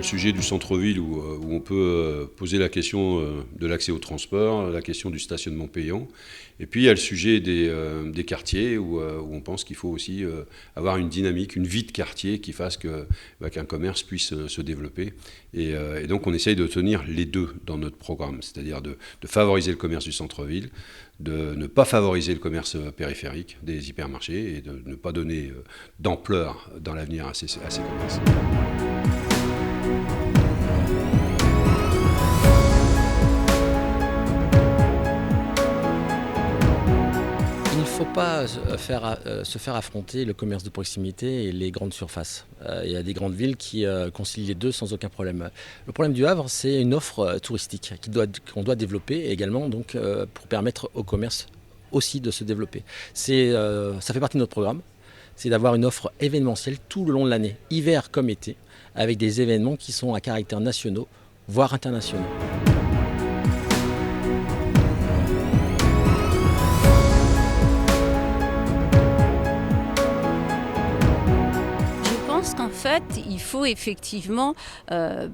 sujet du centre-ville où on peut poser la question de l'accès au transport, la question du stationnement payant. Et puis il y a le sujet des quartiers où on pense qu'il faut aussi avoir une dynamique, une vie de quartier qui fasse qu'un commerce puisse se développer. Et donc on essaye de tenir les deux dans notre programme, c'est-à-dire de favoriser le commerce du centre-ville, de ne pas favoriser le commerce périphérique des hypermarchés et de ne pas donner d'ampleur dans l'avenir à ces commerces. Il ne faut pas se faire affronter le commerce de proximité et les grandes surfaces. Il y a des grandes villes qui concilient les deux sans aucun problème. Le problème du Havre, c'est une offre touristique qu'on doit développer également donc, pour permettre au commerce aussi de se développer. Ça fait partie de notre programme, c'est d'avoir une offre événementielle tout le long de l'année, hiver comme été, avec des événements qui sont à caractère nationaux, voire internationaux. Je pense qu'en fait, il faut effectivement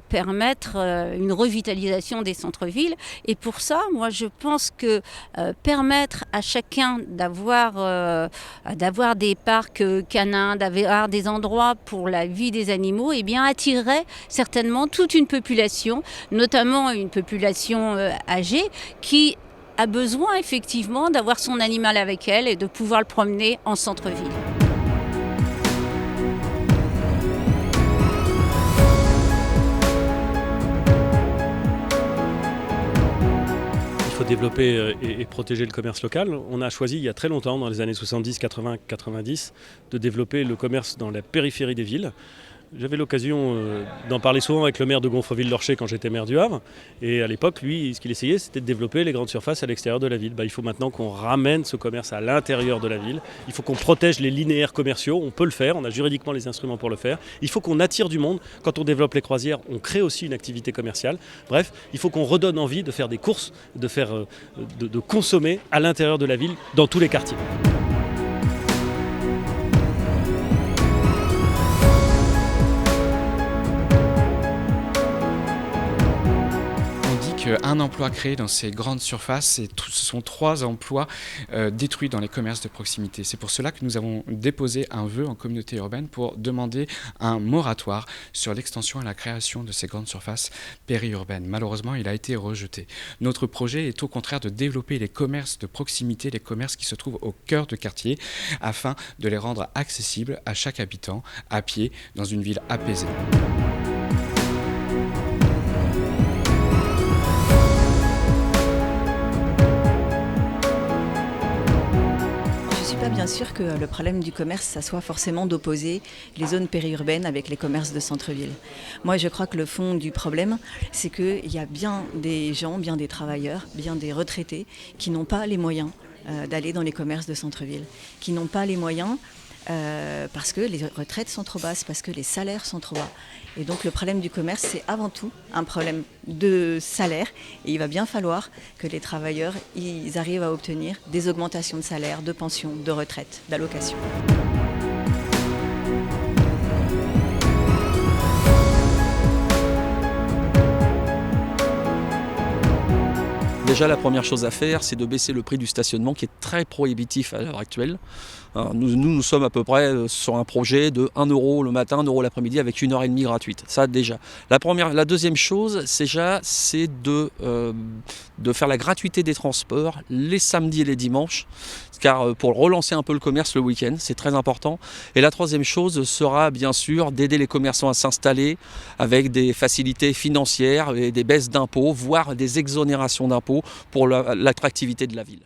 permettre une revitalisation des centres-villes. Et pour ça, moi, je pense que permettre à chacun d'avoir des parcs canins, d'avoir des endroits pour la vie des animaux, eh bien, attirerait certainement toute une population, notamment une population âgée, qui a besoin effectivement d'avoir son animal avec elle et de pouvoir le promener en centre-ville. Il faut développer et protéger le commerce local. On a choisi il y a très longtemps, dans les années 70, 80, 90, de développer le commerce dans la périphérie des villes. J'avais l'occasion d'en parler souvent avec le maire de Gonfreville-Lorcher quand j'étais maire du Havre. Et à l'époque, lui, ce qu'il essayait, c'était de développer les grandes surfaces à l'extérieur de la ville. Il faut maintenant qu'on ramène ce commerce à l'intérieur de la ville. Il faut qu'on protège les linéaires commerciaux. On peut le faire, on a juridiquement les instruments pour le faire. Il faut qu'on attire du monde. Quand on développe les croisières, on crée aussi une activité commerciale. Bref, il faut qu'on redonne envie de faire des courses, de consommer à l'intérieur de la ville, dans tous les quartiers. Un emploi créé dans ces grandes surfaces, ce sont 3 emplois détruits dans les commerces de proximité. C'est pour cela que nous avons déposé un vœu en communauté urbaine pour demander un moratoire sur l'extension et la création de ces grandes surfaces périurbaines. Malheureusement, il a été rejeté. Notre projet est au contraire de développer les commerces de proximité, les commerces qui se trouvent au cœur de quartier, afin de les rendre accessibles à chaque habitant, à pied, dans une ville apaisée. Pas bien sûr que le problème du commerce, ça soit forcément d'opposer les zones périurbaines avec les commerces de centre-ville. Moi, je crois que le fond du problème, c'est qu'il y a bien des gens, bien des travailleurs, bien des retraités qui n'ont pas les moyens d'aller dans les commerces de centre-ville, qui n'ont pas les moyens parce que les retraites sont trop basses, parce que les salaires sont trop bas. Et donc le problème du commerce, c'est avant tout un problème de salaire. Et il va bien falloir que les travailleurs ils arrivent à obtenir des augmentations de salaire, de pension, de retraite, d'allocation. Déjà, la première chose à faire, c'est de baisser le prix du stationnement qui est très prohibitif à l'heure actuelle. Nous sommes à peu près sur un projet de 1 € le matin, 1 € l'après-midi avec 1h30 gratuite. Ça déjà. La deuxième chose, c'est de faire la gratuité des transports les samedis et les dimanches, car pour relancer un peu le commerce le week-end, c'est très important. Et la troisième chose sera bien sûr d'aider les commerçants à s'installer avec des facilités financières et des baisses d'impôts, voire des exonérations d'impôts pour l'attractivité de la ville.